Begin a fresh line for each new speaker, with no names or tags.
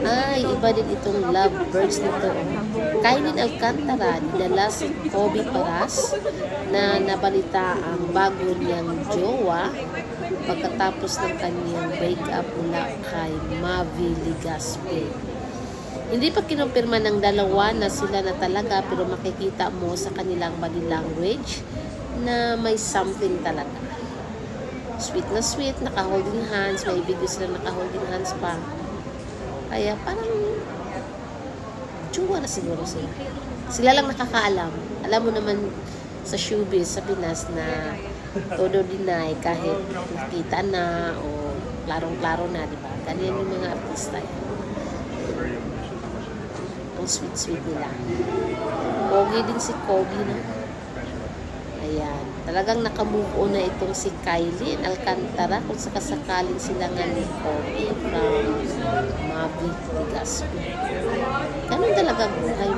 Ay, iba din itong lovebirds nito. Kylie Alcantara, dinala si Kobe Paras na nabalita ang bago niyang jowa pagkatapos ng kanyang breakup mula kay Mavi Legaspi. Hindi pa kinumpirma ng dalawa na sila na talaga, pero makikita mo sa kanilang body language na may something talaga. Sweet na sweet, naka-holding hands, may video sila naka-holding hands pa. Kaya parang tsuwa na siguro sila. Sila lang nakakaalam. Alam mo naman sa showbiz sa Pinas na todo deny kahit nakita na o klarong-klaro na, di ba? Ganyan yung mga artista. Ang sweet-sweet nila. Pogi din si Kobe na. Ayan. Talagang nakamove on na itong si Kylie Alcantara kung sakasakaling sila nga ni Kobe from Mavi Legaspi. Ganun talaga buhay